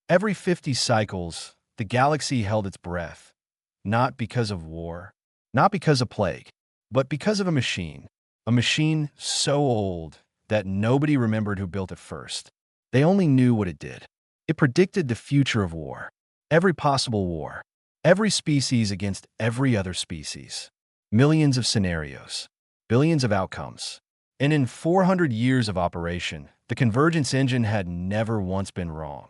Every 50 cycles, the galaxy held its breath, not because of war, not because of plague, but because of a machine so old that nobody remembered who built it first. They only knew what it did. It predicted the future of war, every possible war, every species against every other species, millions of scenarios, billions of outcomes. And in 400 years of operation, the convergence engine had never once been wrong.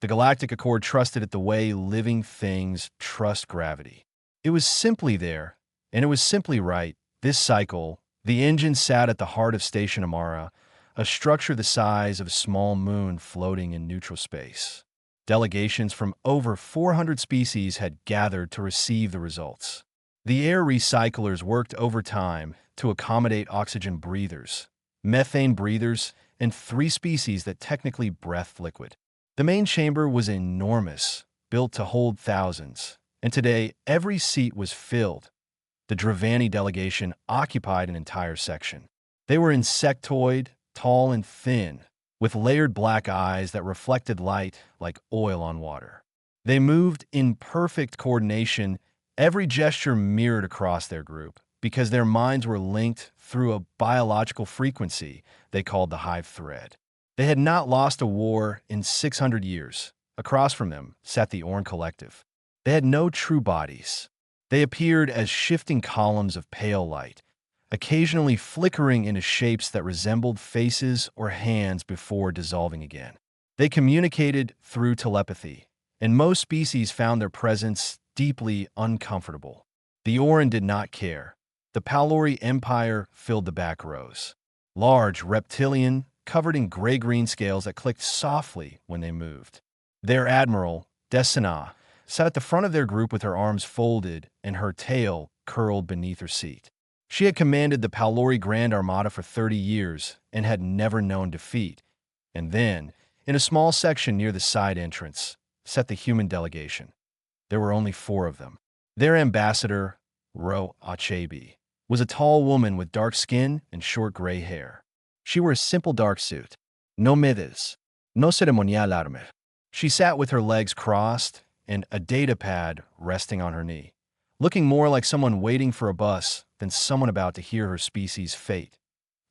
The Galactic Accord trusted it the way living things trust gravity. It was simply there, and it was simply right. This cycle, the engine sat at the heart of Station Amara, a structure the size of a small moon floating in neutral space. Delegations from over 400 species had gathered to receive the results. The air recyclers worked overtime to accommodate oxygen breathers, methane breathers, and 3 species that technically breathed liquid. The main chamber was enormous, built to hold thousands, and today every seat was filled. The Dravani delegation occupied an entire section. They were insectoid, tall and thin, with layered black eyes that reflected light like oil on water. They moved in perfect coordination, every gesture mirrored across their group, because their minds were linked through a biological frequency they called the hive thread. They had not lost a war in 600 years. Across from them sat the Orn Collective. They had no true bodies. They appeared as shifting columns of pale light, occasionally flickering into shapes that resembled faces or hands before dissolving again. They communicated through telepathy, and most species found their presence deeply uncomfortable. The Orin did not care. The Palori Empire filled the back rows. Large, reptilian, covered in gray-green scales that clicked softly when they moved. Their admiral, Desina, sat at the front of their group with her arms folded and her tail curled beneath her seat. She had commanded the Palori Grand Armada for 30 years and had never known defeat. And then, in a small section near the side entrance, sat the human delegation. There were only 4 of them. Their ambassador, Ro Achebi, was a tall woman with dark skin and short gray hair. She wore a simple dark suit. No medes, no ceremonial arme. She sat with her legs crossed and a data pad resting on her knee, looking more like someone waiting for a bus than someone about to hear her species' fate.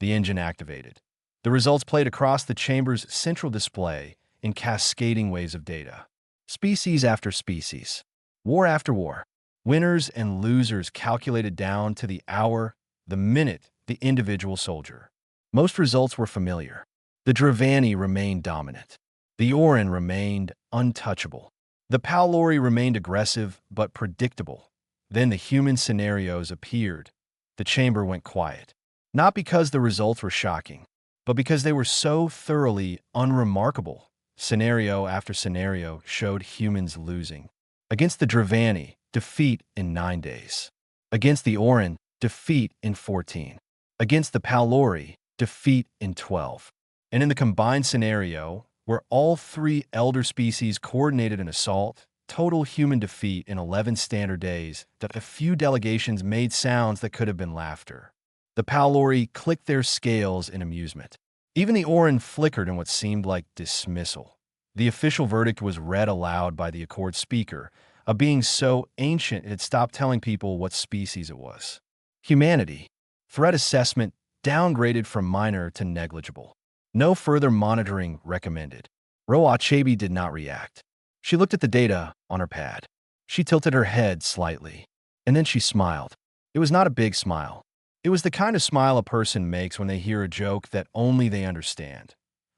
The engine activated. The results played across the chamber's central display in cascading waves of data. Species after species, war after war, winners and losers calculated down to the hour, the minute, the individual soldier. Most results were familiar. The Dravani remained dominant. The Orin remained untouchable. The Palori remained aggressive but predictable. Then the human scenarios appeared. The chamber went quiet. Not because the results were shocking, but because they were so thoroughly unremarkable. Scenario after scenario showed humans losing. Against the Dravani, defeat in 9 days. Against the Orin, defeat in 14. Against the Palori, defeat in 12. And in the combined scenario, where all 3 elder species coordinated an assault, total human defeat in 11 standard days, that a few delegations made sounds that could have been laughter. The Palori clicked their scales in amusement. Even the Orin flickered in what seemed like dismissal. The official verdict was read aloud by the Accord speaker, a being so ancient it had stopped telling people what species it was. Humanity. Threat assessment downgraded from minor to negligible. No further monitoring recommended. Ro Achebi did not react. She looked at the data on her pad. She tilted her head slightly, and then she smiled. It was not a big smile. It was the kind of smile a person makes when they hear a joke that only they understand.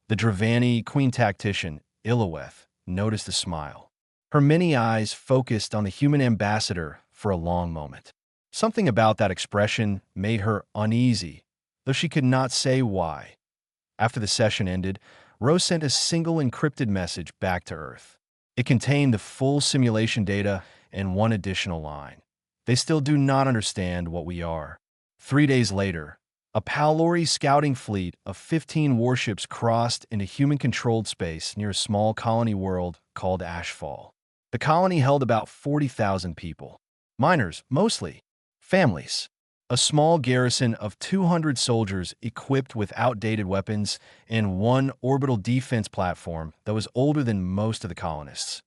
The Dravani queen tactician, Iloweth, noticed the smile. Her many eyes focused on the human ambassador for a long moment. Something about that expression made her uneasy, though she could not say why. After the session ended, Rose sent a single encrypted message back to Earth. It contained the full simulation data and one additional line. They still do not understand what we are. 3 days later, a Palori scouting fleet of 15 warships crossed into human-controlled space near a small colony world called Ashfall. The colony held about 40,000 people. Miners, mostly. Families. A small garrison of 200 soldiers equipped with outdated weapons and one orbital defense platform that was older than most of the colonists.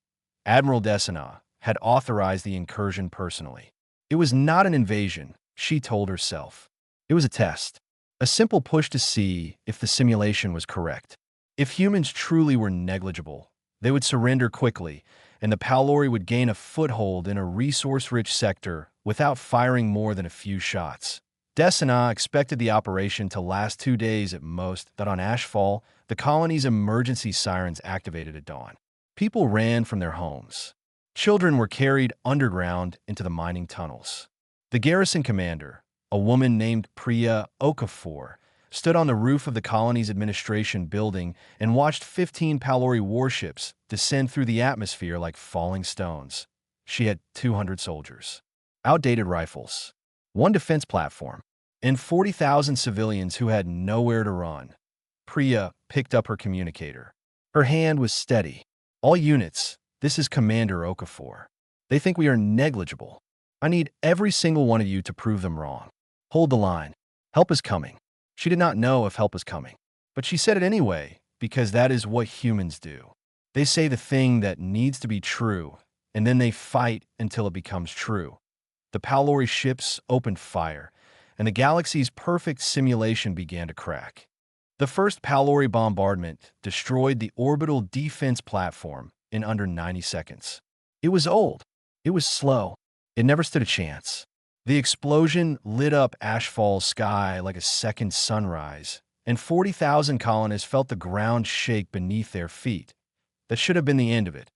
Admiral Desina had authorized the incursion personally. It was not an invasion, she told herself. It was a test, a simple push to see if the simulation was correct. If humans truly were negligible, they would surrender quickly, and the Palori would gain a foothold in a resource-rich sector without firing more than a few shots. Desina expected the operation to last 2 days at most, that on Ashfall, the colony's emergency sirens activated at dawn. People ran from their homes. Children were carried underground into the mining tunnels. The garrison commander, a woman named Priya Okafor, stood on the roof of the colony's administration building and watched 15 Palori warships descend through the atmosphere like falling stones. She had 200 soldiers, outdated rifles, one defense platform, and 40,000 civilians who had nowhere to run. Priya picked up her communicator. Her hand was steady. All units, this is Commander Okafor. They think we are negligible. I need every single one of you to prove them wrong. Hold the line. Help is coming. She did not know if help was coming, but she said it anyway, because that is what humans do. They say the thing that needs to be true, and then they fight until it becomes true. The Palori ships opened fire, and the galaxy's perfect simulation began to crack. The first Palori bombardment destroyed the orbital defense platform in under 90 seconds. It was old. It was slow. It never stood a chance. The explosion lit up Ashfall's sky like a second sunrise, and 40,000 colonists felt the ground shake beneath their feet. That should have been the end of it.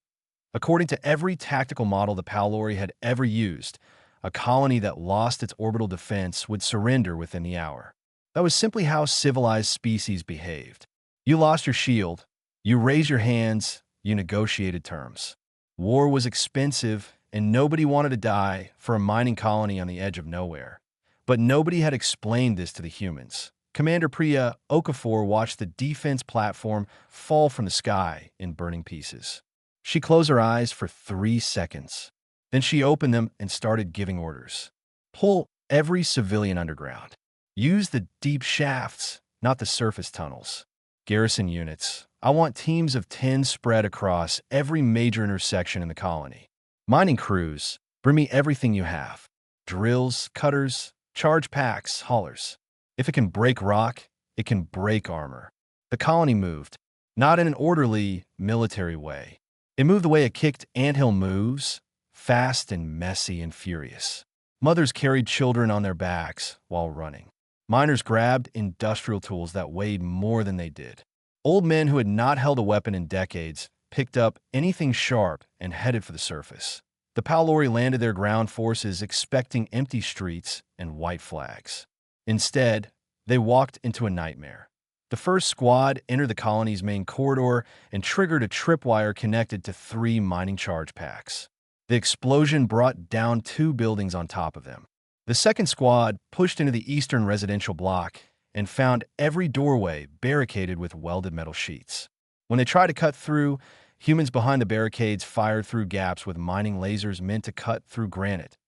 According to every tactical model the Palori had ever used, a colony that lost its orbital defense would surrender within the hour. That was simply how civilized species behaved. You lost your shield, you raised your hands, you negotiated terms. War was expensive, and nobody wanted to die for a mining colony on the edge of nowhere. But nobody had explained this to the humans. Commander Priya Okafor watched the defense platform fall from the sky in burning pieces. She closed her eyes for 3 seconds. Then she opened them and started giving orders. Pull every civilian underground. Use the deep shafts, not the surface tunnels. Garrison units, I want teams of 10 spread across every major intersection in the colony. Mining crews, bring me everything you have. Drills, cutters, charge packs, haulers. If it can break rock, it can break armor. The colony moved, not in an orderly, military way. It moved the way a kicked anthill moves, fast and messy and furious. Mothers carried children on their backs while running. Miners grabbed industrial tools that weighed more than they did. Old men who had not held a weapon in decades picked up anything sharp and headed for the surface. The Palori landed their ground forces expecting empty streets and white flags. Instead, they walked into a nightmare. The first squad entered the colony's main corridor and triggered a tripwire connected to 3 mining charge packs. The explosion brought down 2 buildings on top of them. The second squad pushed into the eastern residential block and found every doorway barricaded with welded metal sheets. When they tried to cut through, humans behind the barricades fired through gaps with mining lasers meant to cut through granite.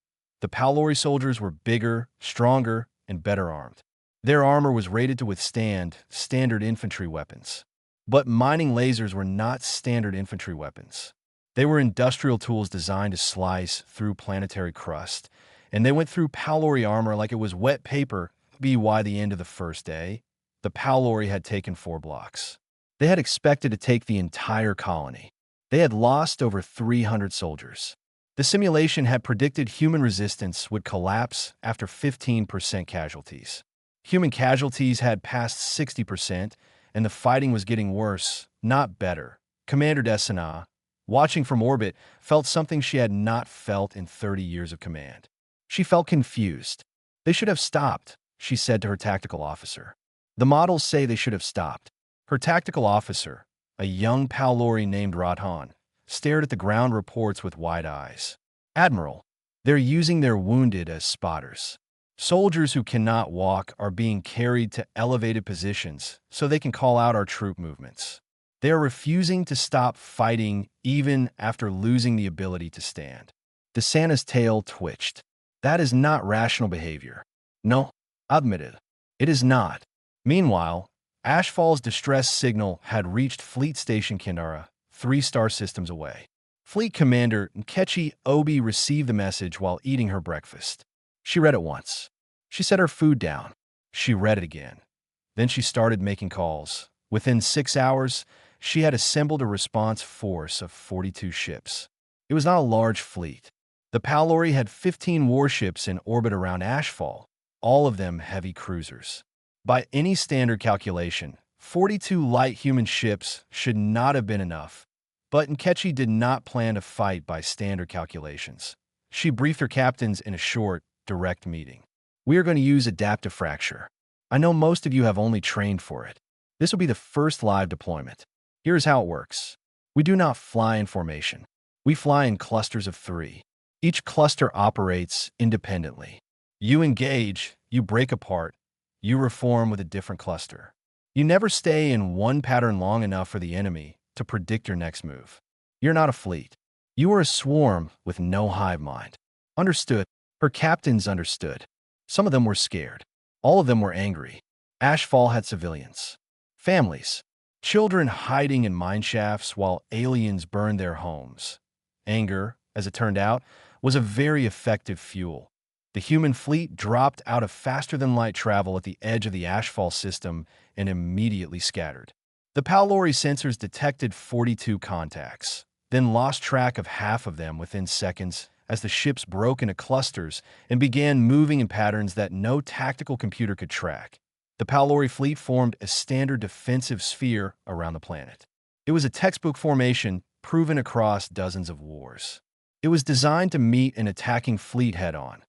The Palori soldiers were bigger, stronger, and better armed. Their armor was rated to withstand standard infantry weapons. But mining lasers were not standard infantry weapons. They were industrial tools designed to slice through planetary crust, and they went through Palori armor like it was wet paper. By the end of the first day, the Palori had taken 4 blocks. They had expected to take the entire colony. They had lost over 300 soldiers. The simulation had predicted human resistance would collapse after 15% casualties. Human casualties had passed 60%, and the fighting was getting worse, not better. Commander Desina, watching from orbit, felt something she had not felt in 30 years of command. She felt confused. They should have stopped, she said to her tactical officer. The models say they should have stopped. Her tactical officer, a young Palori named Radhan, stared at the ground reports with wide eyes. Admiral, they're using their wounded as spotters. Soldiers who cannot walk are being carried to elevated positions so they can call out our troop movements. They are refusing to stop fighting even after losing the ability to stand. Desana's tail twitched. That is not rational behavior. No, admit it. It is not. Meanwhile, Ashfall's distress signal had reached Fleet Station Kindara, 3-star systems away. Fleet Commander Nkechi Obi received the message while eating her breakfast. She read it once. She set her food down. She read it again. Then she started making calls. Within 6 hours, she had assembled a response force of 42 ships. It was not a large fleet. The Palori had 15 warships in orbit around Ashfall, all of them heavy cruisers. By any standard calculation, 42 light human ships should not have been enough. But Nkechi did not plan to fight by standard calculations. She briefed her captains in a short, direct meeting. We are going to use adaptive fracture. I know most of you have only trained for it. This will be the first live deployment. Here's how it works. We do not fly in formation. We fly in clusters of 3. Each cluster operates independently. You engage, you break apart, you reform with a different cluster. You never stay in one pattern long enough for the enemy to predict your next move. You're not a fleet. You are a swarm with no hive mind. Understood. Her captains understood. Some of them were scared. All of them were angry. Ashfall had civilians. Families. Children hiding in mineshafts while aliens burned their homes. Anger, as it turned out, was a very effective fuel. The human fleet dropped out of faster-than-light travel at the edge of the Ashfall system and immediately scattered. The Palori sensors detected 42 contacts, then lost track of half of them within seconds as the ships broke into clusters and began moving in patterns that no tactical computer could track. The Palori fleet formed a standard defensive sphere around the planet. It was a textbook formation proven across dozens of wars. It was designed to meet an attacking fleet head-on.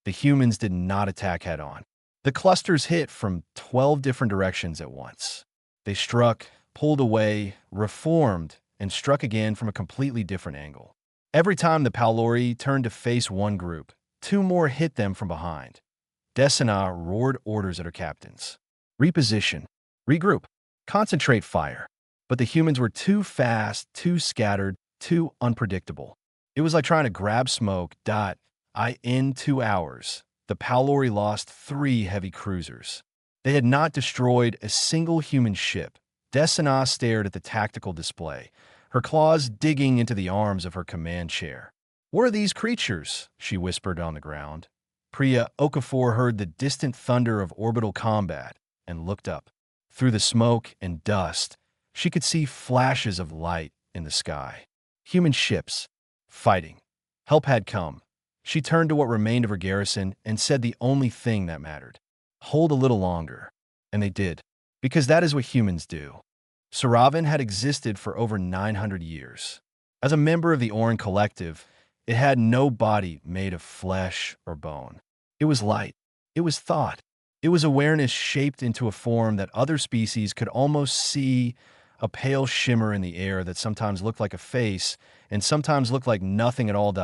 The humans did not attack head-on. The clusters hit from 12 different directions at once. They struck, pulled away, reformed, and struck again from a completely different angle. Every time the Palori turned to face one group, 2 more hit them from behind. Desina roared orders at her captains. Reposition, regroup, concentrate fire. But the humans were too fast, too scattered, too unpredictable. It was like trying to grab smoke. In 2 hours, the Palori lost 3 heavy cruisers. They had not destroyed a single human ship. Desina stared at the tactical display, her claws digging into the arms of her command chair. "What are these creatures?" she whispered on the ground. Priya Okafor heard the distant thunder of orbital combat and looked up. Through the smoke and dust, she could see flashes of light in the sky. Human ships, fighting. Help had come. She turned to what remained of her garrison and said the only thing that mattered. Hold a little longer. And they did, because that is what humans do. Saravan had existed for over 900 years. As a member of the Orin Collective, it had no body made of flesh or bone. It was light. It was thought. It was awareness shaped into a form that other species could almost see, a pale shimmer in the air that sometimes looked like a face and sometimes looked like nothing at all.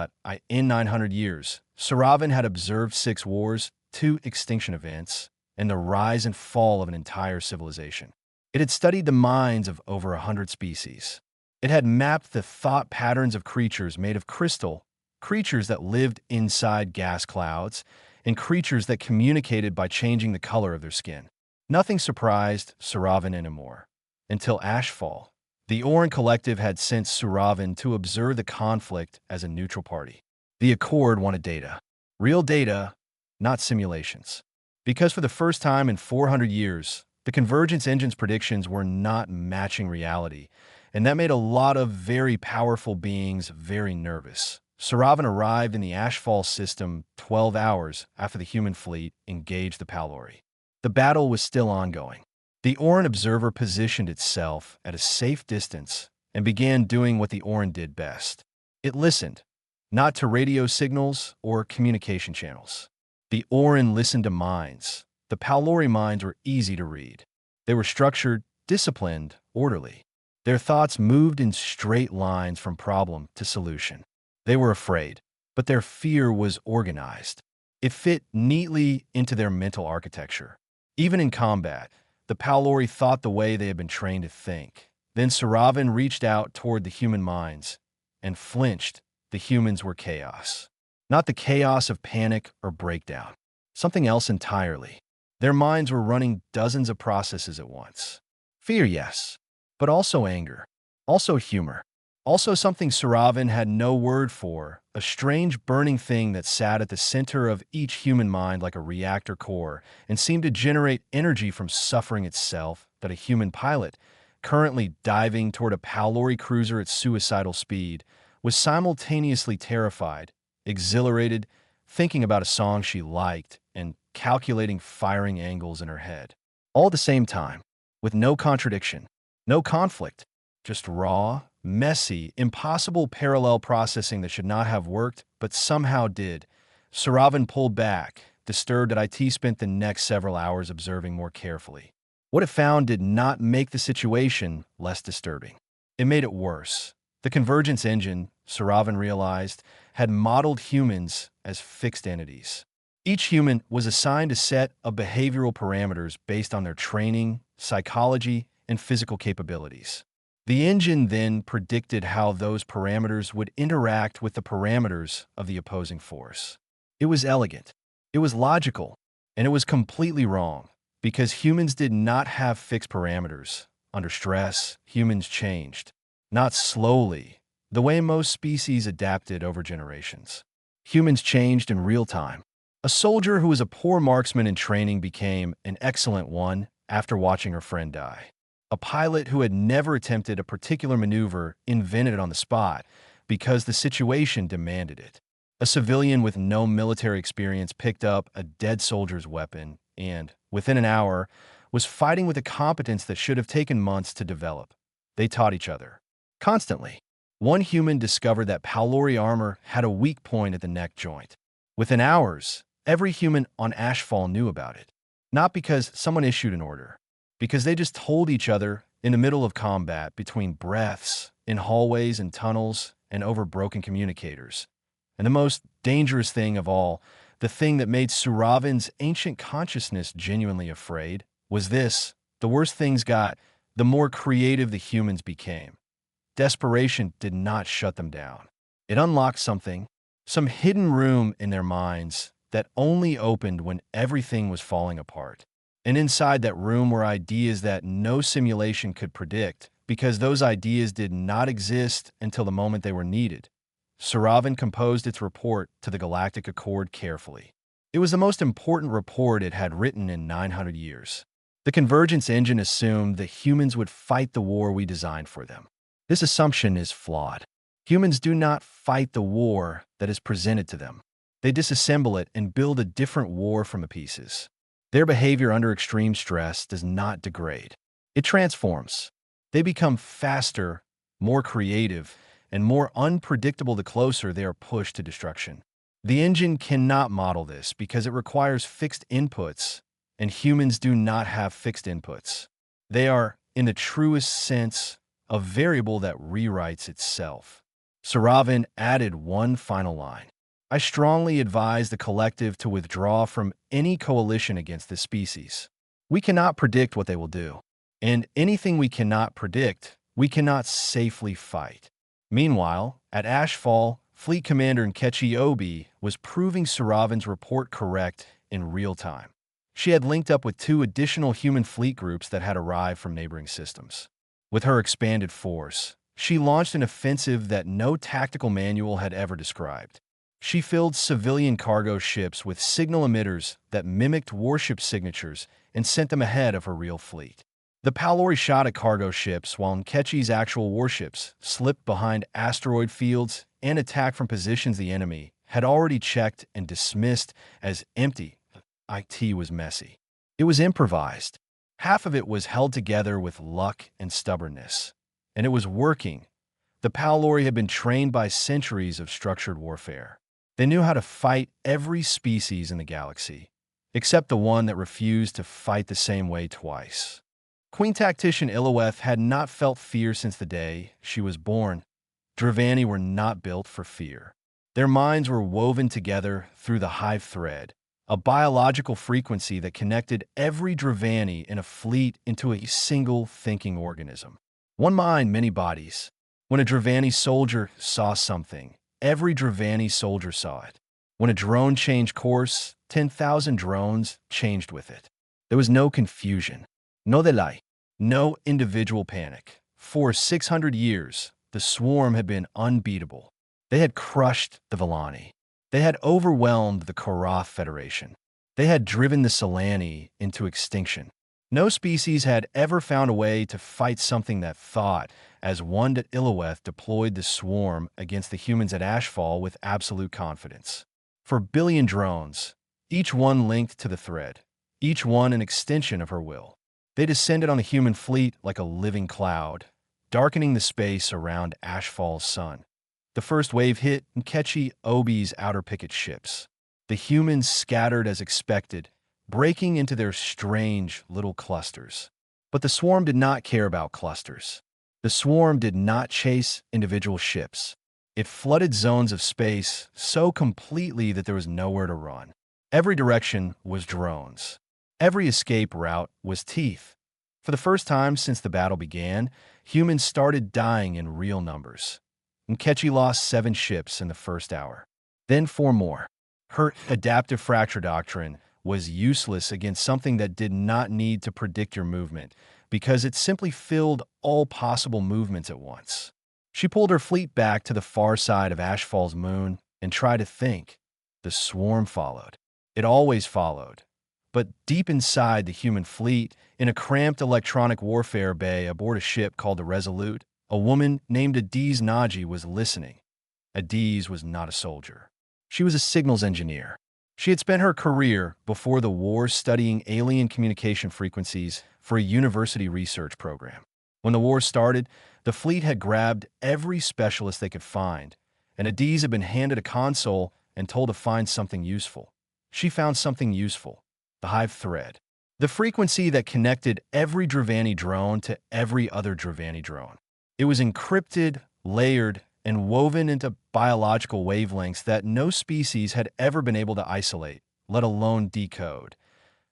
In 900 years, Saravan had observed 6 wars, 2 extinction events, and the rise and fall of an entire civilization. It had studied the minds of over 100 species. It had mapped the thought patterns of creatures made of crystal, creatures that lived inside gas clouds, and creatures that communicated by changing the color of their skin. Nothing surprised Saravan anymore. Until Ashfall, the Orin Collective had sent Saravan to observe the conflict as a neutral party. The Accord wanted data. Real data, not simulations. Because for the first time in 400 years, the Convergence Engine's predictions were not matching reality, and that made a lot of very powerful beings very nervous. Saravan arrived in the Ashfall system 12 hours after the human fleet engaged the Palori. The battle was still ongoing. The Orin observer positioned itself at a safe distance and began doing what the Orin did best. It listened, not to radio signals or communication channels. The Orin listened to minds. The Palori minds were easy to read. They were structured, disciplined, orderly. Their thoughts moved in straight lines from problem to solution. They were afraid, but their fear was organized. It fit neatly into their mental architecture. Even in combat, the Palori thought the way they had been trained to think. Then Saravan reached out toward the human minds and flinched. The humans were chaos. Not the chaos of panic or breakdown. something else entirely. Their minds were running dozens of processes at once. Fear, yes, but also anger, also humor, also something Saravan had no word for, a strange burning thing that sat at the center of each human mind like a reactor core and seemed to generate energy from suffering itself that a human pilot, currently diving toward a Palori cruiser at suicidal speed, was simultaneously terrified, exhilarated, thinking about a song she liked, and calculating firing angles in her head. All at the same time, with no contradiction, no conflict, just raw, messy, impossible parallel processing that should not have worked, but somehow did. Saravan pulled back, disturbed that IT spent the next several hours observing more carefully. What it found did not make the situation less disturbing. It made it worse. The convergence engine, Saravan realized, had modeled humans as fixed entities. Each human was assigned a set of behavioral parameters based on their training, psychology, and physical capabilities. The engine then predicted how those parameters would interact with the parameters of the opposing force. It was elegant, it was logical, and it was completely wrong, because humans did not have fixed parameters. Under stress, humans changed. Not slowly, the way most species adapted over generations. Humans changed in real time. A soldier who was a poor marksman in training became an excellent one after watching her friend die. A pilot who had never attempted a particular maneuver invented it on the spot because the situation demanded it. A civilian with no military experience picked up a dead soldier's weapon and, within an hour, was fighting with a competence that should have taken months to develop. They taught each other. Constantly. One human discovered that Palori armor had a weak point at the neck joint. Within hours, every human on Ashfall knew about it. Not because someone issued an order, because they just told each other in the middle of combat, between breaths, in hallways and tunnels, and over broken communicators. And the most dangerous thing of all, the thing that made Suravan's ancient consciousness genuinely afraid, was this: the worse things got, the more creative the humans became. Desperation did not shut them down. It unlocked something, some hidden room in their minds that only opened when everything was falling apart. And inside that room were ideas that no simulation could predict, because those ideas did not exist until the moment they were needed. Saravan composed its report to the Galactic Accord carefully. It was the most important report it had written in 900 years. The convergence engine assumed that humans would fight the war we designed for them. This assumption is flawed. Humans do not fight the war that is presented to them. They disassemble it and build a different war from the pieces. Their behavior under extreme stress does not degrade. It transforms. They become faster, more creative, and more unpredictable the closer they are pushed to destruction. The engine cannot model this because it requires fixed inputs, and humans do not have fixed inputs. They are, in the truest sense, a variable that rewrites itself. Saravan added one final line. I strongly advise the collective to withdraw from any coalition against this species. We cannot predict what they will do, and anything we cannot predict, we cannot safely fight. Meanwhile, at Ashfall, Fleet Commander Nkechi Obi was proving Saravan's report correct in real time. She had linked up with 2 additional human fleet groups that had arrived from neighboring systems. With her expanded force, she launched an offensive that no tactical manual had ever described. She filled civilian cargo ships with signal emitters that mimicked warship signatures and sent them ahead of her real fleet. The Palori shot at cargo ships while Nkechi's actual warships slipped behind asteroid fields and attacked from positions the enemy had already checked and dismissed as empty. IT was messy. It was improvised. Half of it was held together with luck and stubbornness. And it was working. The Palori had been trained by centuries of structured warfare. They knew how to fight every species in the galaxy, except the one that refused to fight the same way twice. Queen Tactician Iloweth had not felt fear since the day she was born. Dravani were not built for fear. Their minds were woven together through the hive thread, a biological frequency that connected every Dravani in a fleet into a single thinking organism. One mind, many bodies. When a Dravani soldier saw something, every Dravani soldier saw it. When a drone changed course, 10,000 drones changed with it. There was no confusion, no delay, no individual panic. For 600 years, the swarm had been unbeatable. They had crushed the Villani. They had overwhelmed the Korath Federation. They had driven the Solani into extinction. No species had ever found a way to fight something that thought, as one that Illoweth deployed the swarm against the humans at Ashfall with absolute confidence. For billion drones, each one linked to the thread, each one an extension of her will. They descended on the human fleet like a living cloud, darkening the space around Ashfall's sun. The first wave hit Nkechi Obi's outer picket ships. The humans scattered as expected, breaking into their strange little clusters. But the swarm did not care about clusters. The swarm did not chase individual ships. It flooded zones of space so completely that there was nowhere to run. Every direction was drones. Every escape route was teeth. For the first time since the battle began, humans started dying in real numbers. Nkechi lost 7 ships in the first hour, then 4 more. Her adaptive fracture doctrine was useless against something that did not need to predict your movement, because it simply filled all possible movements at once. She pulled her fleet back to the far side of Ashfall's moon and tried to think. The swarm followed. It always followed. But deep inside the human fleet, in a cramped electronic warfare bay aboard a ship called the Resolute, a woman named Adiz Naji was listening. Adiz was not a soldier. She was a signals engineer. She had spent her career before the war studying alien communication frequencies for a university research program. When the war started, the fleet had grabbed every specialist they could find, and Adiz had been handed a console and told to find something useful. She found something useful, the Hive thread, the frequency that connected every Dravani drone to every other Dravani drone. It was encrypted, layered, and woven into biological wavelengths that no species had ever been able to isolate, let alone decode.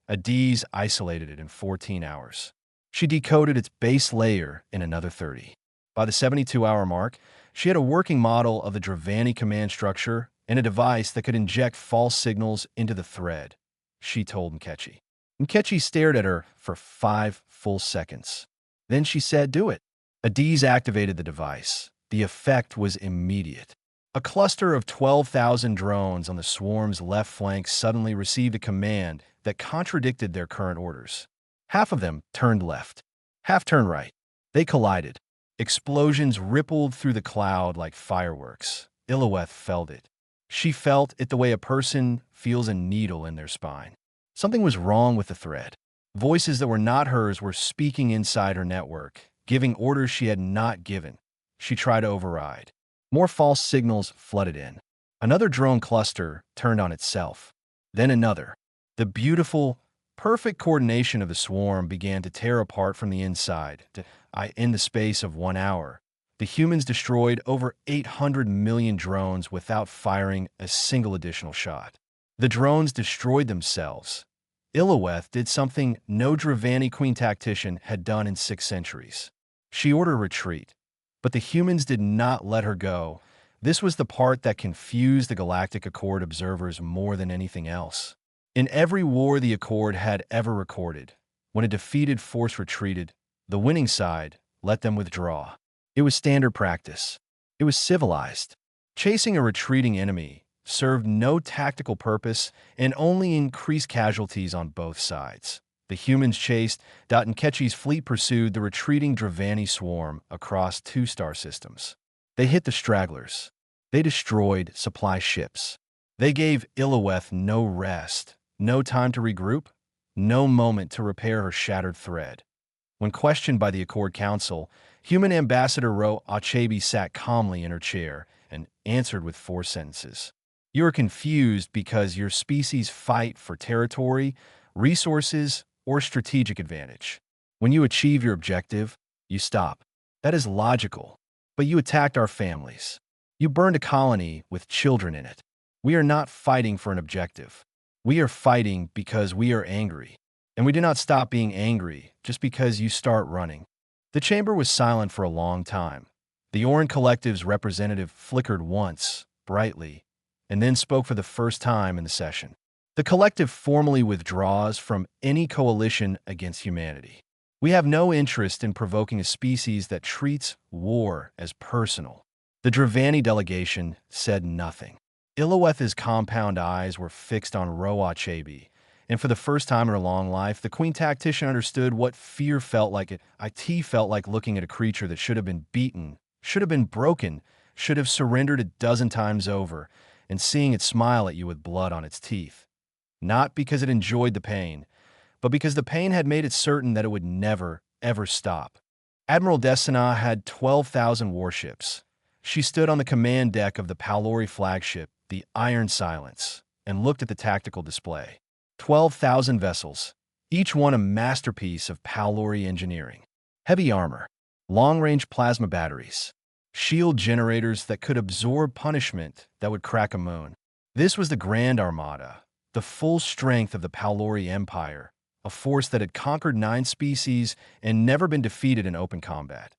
Adiz isolated it in 14 hours. She decoded its base layer in another 30. By the 72-hour mark, she had a working model of the Dravani command structure and a device that could inject false signals into the thread, she told Nkechi. Nkechi stared at her for 5 full seconds. Then she said, "Do it." Adiz activated the device. The effect was immediate. A cluster of 12,000 drones on the swarm's left flank suddenly received a command that contradicted their current orders. Half of them turned left, half turned right. They collided. Explosions rippled through the cloud like fireworks. Illoweth felt it. She felt it the way a person feels a needle in their spine. Something was wrong with the thread. Voices that were not hers were speaking inside her network, giving orders she had not given. She tried to override. More false signals flooded in. Another drone cluster turned on itself. Then another. The beautiful, perfect coordination of the swarm began to tear apart from the inside. In the space of 1 hour, the humans destroyed over 800 million drones without firing a single additional shot. The drones destroyed themselves. Illoweth did something no Dravani queen tactician had done in 6 centuries. She ordered retreat. But the humans did not let her go. This was the part that confused the Galactic Accord observers more than anything else. In every war the Accord had ever recorded, when a defeated force retreated, the winning side let them withdraw. It was standard practice. It was civilized. Chasing a retreating enemy served no tactical purpose and only increased casualties on both sides. The humans chased. Nkechi's fleet pursued the retreating Dravani swarm across 2 star systems. They hit the stragglers. They destroyed supply ships. They gave Illoweth no rest, no time to regroup, no moment to repair her shattered thread. When questioned by the Accord Council, Human Ambassador Ro Achebi sat calmly in her chair and answered with 4 sentences. You are confused because your species fight for territory, resources, or strategic advantage. When you achieve your objective, you stop. That is logical. But you attacked our families. You burned a colony with children in it. We are not fighting for an objective. We are fighting because we are angry. And we do not stop being angry just because you start running. The chamber was silent for a long time. The Orin Collective's representative flickered once, brightly, and then spoke for the first time in the session. The collective formally withdraws from any coalition against humanity. We have no interest in provoking a species that treats war as personal. The Dravani delegation said nothing. Iloeth's compound eyes were fixed on Roachabi, and for the first time in her long life, the Queen Tactician understood what fear felt like. It felt like looking at a creature that should have been beaten, should have been broken, should have surrendered a dozen times over, and seeing it smile at you with blood on its teeth. Not because it enjoyed the pain, but because the pain had made it certain that it would never, ever stop. Admiral Destina had 12,000 warships. She stood on the command deck of the Palori flagship, the Iron Silence, and looked at the tactical display. 12,000 vessels, each one a masterpiece of Palori engineering. Heavy armor, long-range plasma batteries, shield generators that could absorb punishment that would crack a moon. This was the Grand Armada, the full strength of the Palori Empire, a force that had conquered 9 species and never been defeated in open combat.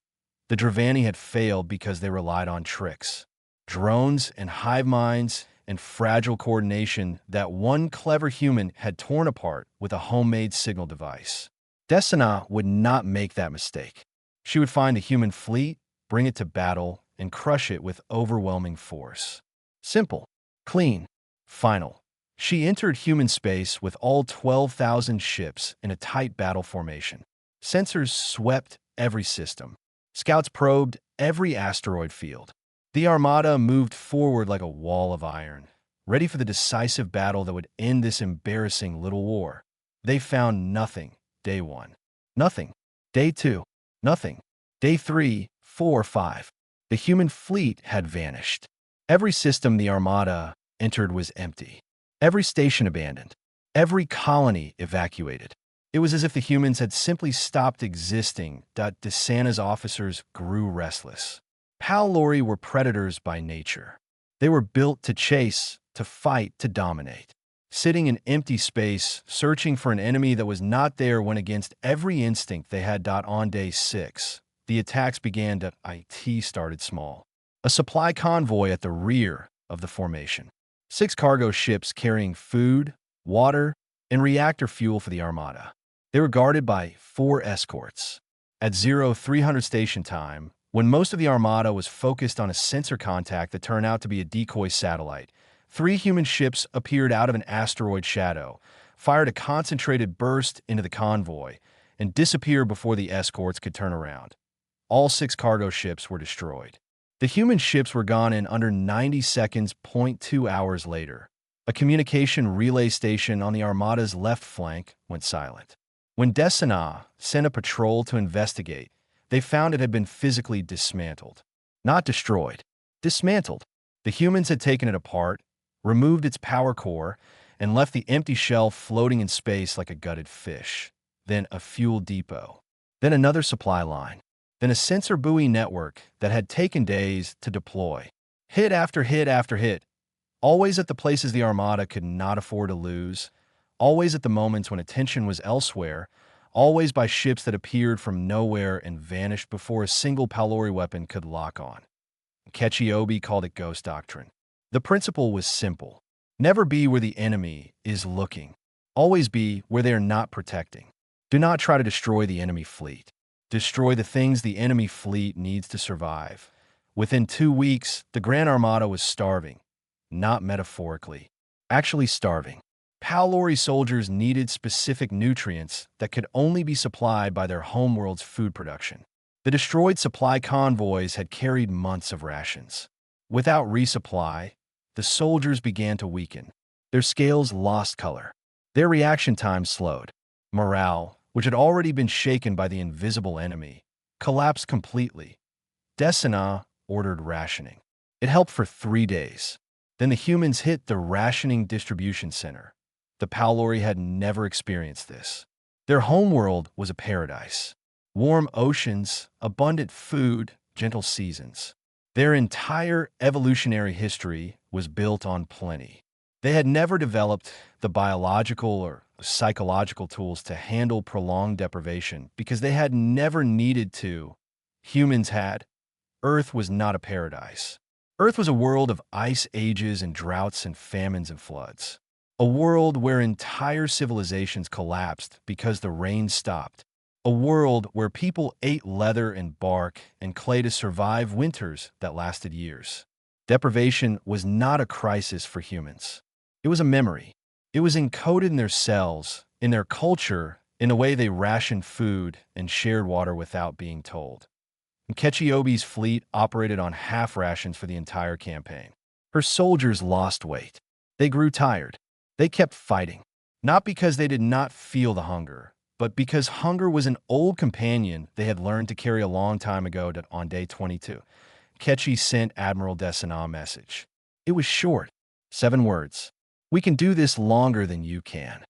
The Dravani had failed because they relied on tricks, drones and hive minds and fragile coordination that one clever human had torn apart with a homemade signal device. Destina would not make that mistake. She would find a human fleet, bring it to battle, and crush it with overwhelming force. Simple, clean, final. She entered human space with all 12,000 ships in a tight battle formation. Sensors swept every system. Scouts probed every asteroid field. The Armada moved forward like a wall of iron, ready for the decisive battle that would end this embarrassing little war. They found nothing, day 1. Nothing, day 2. Nothing, day 3, 4, 5. The human fleet had vanished. Every system the Armada entered was empty. Every station abandoned. Every colony evacuated. It was as if the humans had simply stopped existing. Desana's officers grew restless. Palori were predators by nature. They were built to chase, to fight, to dominate. Sitting in empty space, searching for an enemy that was not there when against every instinct they had. On day 6, the attacks began. It started small. A supply convoy at the rear of the formation. 6 cargo ships carrying food, water, and reactor fuel for the Armada. They were guarded by 4 escorts. At 0300 station time, when most of the Armada was focused on a sensor contact that turned out to be a decoy satellite, 3 human ships appeared out of an asteroid shadow, fired a concentrated burst into the convoy, and disappeared before the escorts could turn around. All 6 cargo ships were destroyed. The human ships were gone in under 90 seconds. 2 hours later, a communication relay station on the Armada's left flank went silent. When Destina sent a patrol to investigate, they found it had been physically dismantled. Not destroyed, dismantled. The humans had taken it apart, removed its power core, and left the empty shell floating in space like a gutted fish. Then a fuel depot. Then another supply line. Then a sensor buoy network that had taken days to deploy. Hit after hit after hit. Always at the places the Armada could not afford to lose. Always at the moments when attention was elsewhere, always by ships that appeared from nowhere and vanished before a single Palori weapon could lock on. Ketchiobi called it Ghost Doctrine. The principle was simple. Never be where the enemy is looking. Always be where they are not protecting. Do not try to destroy the enemy fleet. Destroy the things the enemy fleet needs to survive. Within 2 weeks, the Grand Armada was starving. Not metaphorically. Actually starving. Palori soldiers needed specific nutrients that could only be supplied by their homeworld's food production. The destroyed supply convoys had carried months of rations. Without resupply, the soldiers began to weaken. Their scales lost color. Their reaction time slowed. Morale, which had already been shaken by the invisible enemy, collapsed completely. Destina ordered rationing. It helped for 3 days. Then the humans hit the rationing distribution center. The Palori had never experienced this. Their homeworld was a paradise. Warm oceans, abundant food, gentle seasons. Their entire evolutionary history was built on plenty. They had never developed the biological or psychological tools to handle prolonged deprivation because they had never needed to. Humans had. Earth was not a paradise. Earth was a world of ice ages and droughts and famines and floods. A world where entire civilizations collapsed because the rain stopped. A world where people ate leather and bark and clay to survive winters that lasted years. Deprivation was not a crisis for humans. It was a memory. It was encoded in their cells, in their culture, in the way they rationed food and shared water without being told. Nkechi Obi's fleet operated on half rations for the entire campaign. Her soldiers lost weight. They grew tired. They kept fighting, not because they did not feel the hunger, but because hunger was an old companion they had learned to carry a long time ago. On day 22, Nkechi sent Admiral Desina a message. It was short, 7 words. "We can do this longer than you can."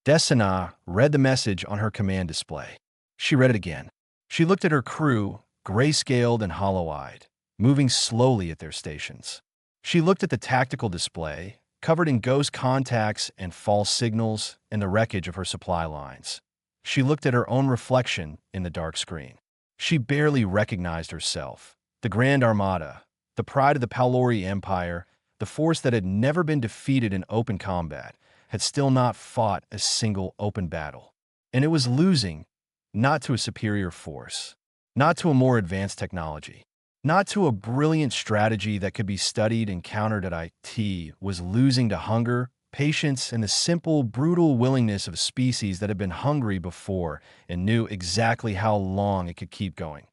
Desina read the message on her command display. She read it again. She looked at her crew, gray-scaled and hollow-eyed, moving slowly at their stations. She looked at the tactical display, covered in ghost contacts and false signals and the wreckage of her supply lines. She looked at her own reflection in the dark screen. She barely recognized herself. The Grand Armada, the pride of the Palori Empire, the force that had never been defeated in open combat, had still not fought a single open battle. And it was losing, not to a superior force, not to a more advanced technology, not to a brilliant strategy that could be studied and countered at IT, was losing to hunger, patience, and the simple, brutal willingness of a species that had been hungry before and knew exactly how long it could keep going.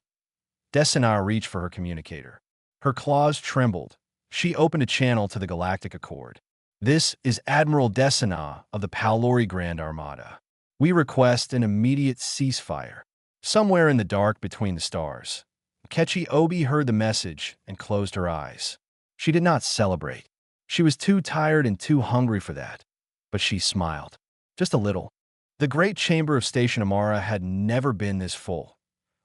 Desina reached for her communicator. Her claws trembled. She opened a channel to the Galactic Accord. "This is Admiral Desina of the Palori Grand Armada. We request an immediate ceasefire. Somewhere in the dark between the stars." Nkechi Obi heard the message and closed her eyes. She did not celebrate. She was too tired and too hungry for that. But she smiled. Just a little. The great chamber of Station Amara had never been this full.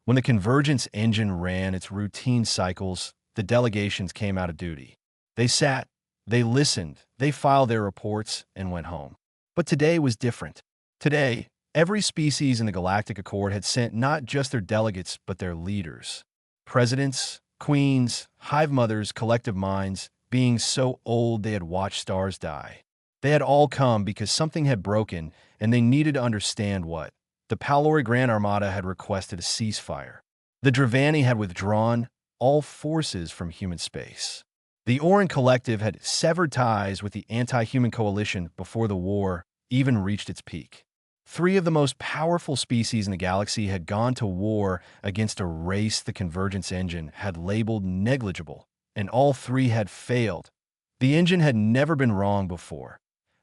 When the convergence engine ran its routine cycles, the delegations came out of duty. They sat, they listened, they filed their reports, and went home. But today was different. Today, every species in the Galactic Accord had sent not just their delegates, but their leaders. Presidents, queens, hive mothers, collective minds, beings so old they had watched stars die. They had all come because something had broken, and they needed to understand what. The Palori Grand Armada had requested a ceasefire. The Dravani had withdrawn all forces from human space. The Oran Collective had severed ties with the anti-human coalition before the war even reached its peak. 3 of the most powerful species in the galaxy had gone to war against a race the convergence engine had labeled negligible, and all 3 had failed. The engine had never been wrong before.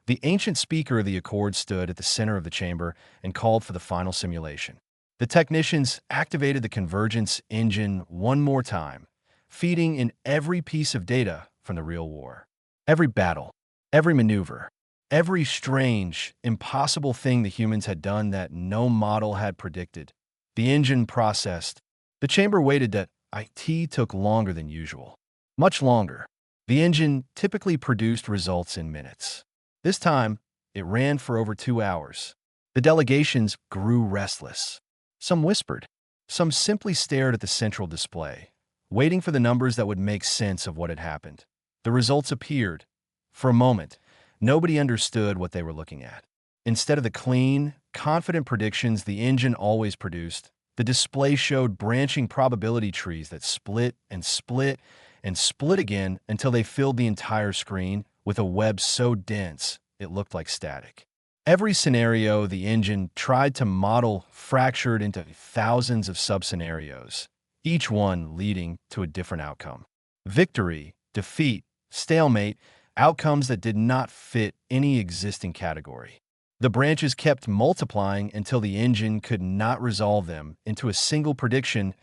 The ancient speaker of the Accord stood at the center of the chamber and called for the final simulation. The technicians activated the convergence engine one more time, feeding in every piece of data from the real war. Every battle, every maneuver, every strange, impossible thing the humans had done that no model had predicted. The engine processed. The chamber waited that IT took longer than usual. Much longer. The engine typically produced results in minutes. This time, it ran for over 2 hours. The delegations grew restless. Some whispered. Some simply stared at the central display, waiting for the numbers that would make sense of what had happened. The results appeared. For a moment, nobody understood what they were looking at. Instead of the clean, confident predictions the engine always produced, the display showed branching probability trees that split and split and split again until they filled the entire screen with a web so dense it looked like static. Every scenario the engine tried to model fractured into thousands of sub-scenarios, each one leading to a different outcome. Victory, defeat, stalemate, outcomes that did not fit any existing category. The branches kept multiplying until the engine could not resolve them into a single prediction.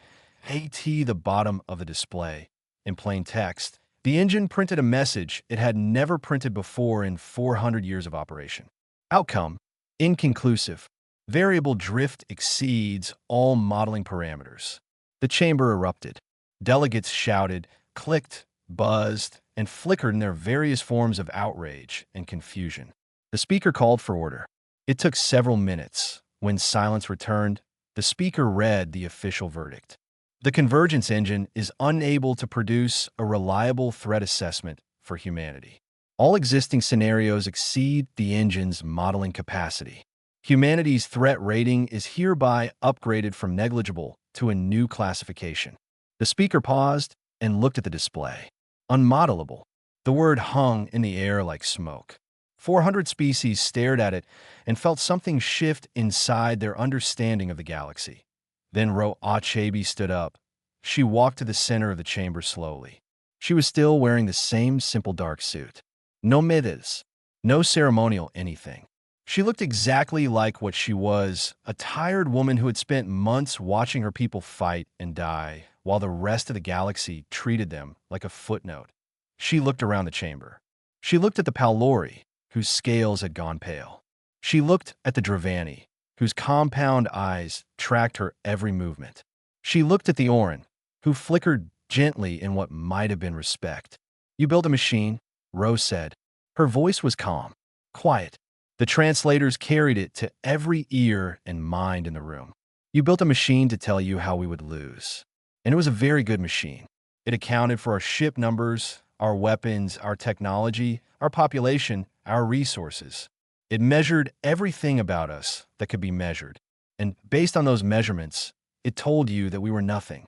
AT the bottom of the display. In plain text, the engine printed a message it had never printed before in 400 years of operation. Outcome: inconclusive. Variable drift exceeds all modeling parameters. The chamber erupted. Delegates shouted, clicked, buzzed, and flickered in their various forms of outrage and confusion. The speaker called for order. It took several minutes. When silence returned, the speaker read the official verdict. The convergence engine is unable to produce a reliable threat assessment for humanity. All existing scenarios exceed the engine's modeling capacity. Humanity's threat rating is hereby upgraded from negligible to a new classification. The speaker paused and looked at the display. Unmodelable. The word hung in the air like smoke. 400 species stared at it and felt something shift inside their understanding of the galaxy. Then Ro Achebi stood up. She walked to the center of the chamber slowly. She was still wearing the same simple dark suit. No medals, no ceremonial anything. She looked exactly like what she was, a tired woman who had spent months watching her people fight and die, while the rest of the galaxy treated them like a footnote. She looked around the chamber. She looked at the Palori, whose scales had gone pale. She looked at the Dravani, whose compound eyes tracked her every movement. She looked at the Orin, who flickered gently in what might have been respect. "You built a machine," Rose said. Her voice was calm, quiet. The translators carried it to every ear and mind in the room. "You built a machine to tell you how we would lose. And it was a very good machine. It accounted for our ship numbers, our weapons, our technology, our population, our resources. It measured everything about us that could be measured. And based on those measurements, it told you that we were nothing."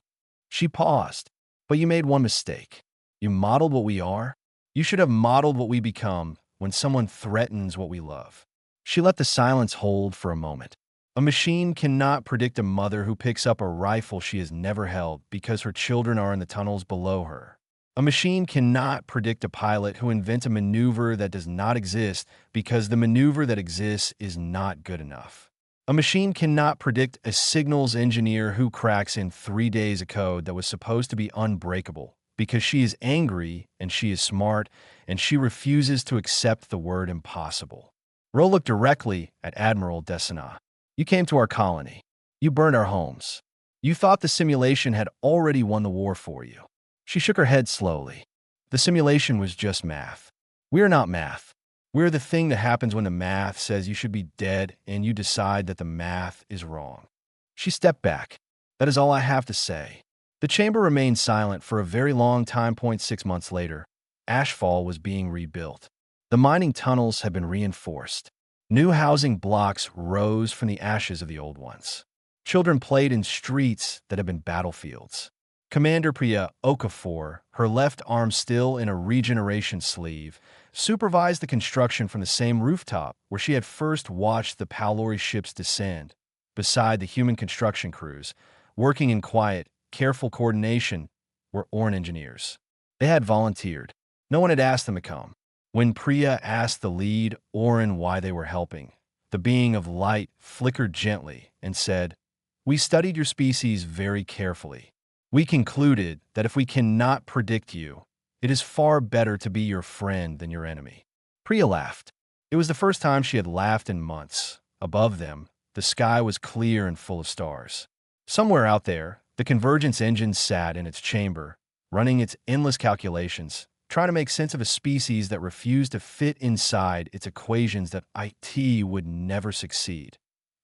She paused. "But you made one mistake. You modeled what we are. You should have modeled what we become when someone threatens what we love." She let the silence hold for a moment. A machine cannot predict a mother who picks up a rifle she has never held because her children are in the tunnels below her. A machine cannot predict a pilot who invents a maneuver that does not exist because the maneuver that exists is not good enough. A machine cannot predict a signals engineer who cracks in 3 days a code that was supposed to be unbreakable because she is angry and she is smart and she refuses to accept the word impossible. Ro looked directly at Admiral Desina. "You came to our colony. You burned our homes. You thought the simulation had already won the war for you." She shook her head slowly. "The simulation was just math. We're not math. We're the thing that happens when the math says you should be dead and you decide that the math is wrong." She stepped back. "That is all I have to say." The chamber remained silent for a very long time. 6 months later, Ashfall was being rebuilt. The mining tunnels had been reinforced. New housing blocks rose from the ashes of the old ones. Children played in streets that had been battlefields. Commander Priya Okafor, her left arm still in a regeneration sleeve, supervised the construction from the same rooftop where she had first watched the Palori ships descend. Beside the human construction crews, working in quiet, careful coordination, were Orn engineers. They had volunteered. No one had asked them to come. When Priya asked the lead Orin why they were helping, the being of light flickered gently and said, "We studied your species very carefully. We concluded that if we cannot predict you, it is far better to be your friend than your enemy." Priya laughed. It was the first time she had laughed in months. Above them, the sky was clear and full of stars. Somewhere out there, the convergence engine sat in its chamber, running its endless calculations, trying to make sense of a species that refused to fit inside its equations that IT would never succeed.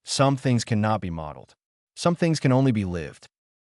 Some things cannot be modeled. Some things can only be lived.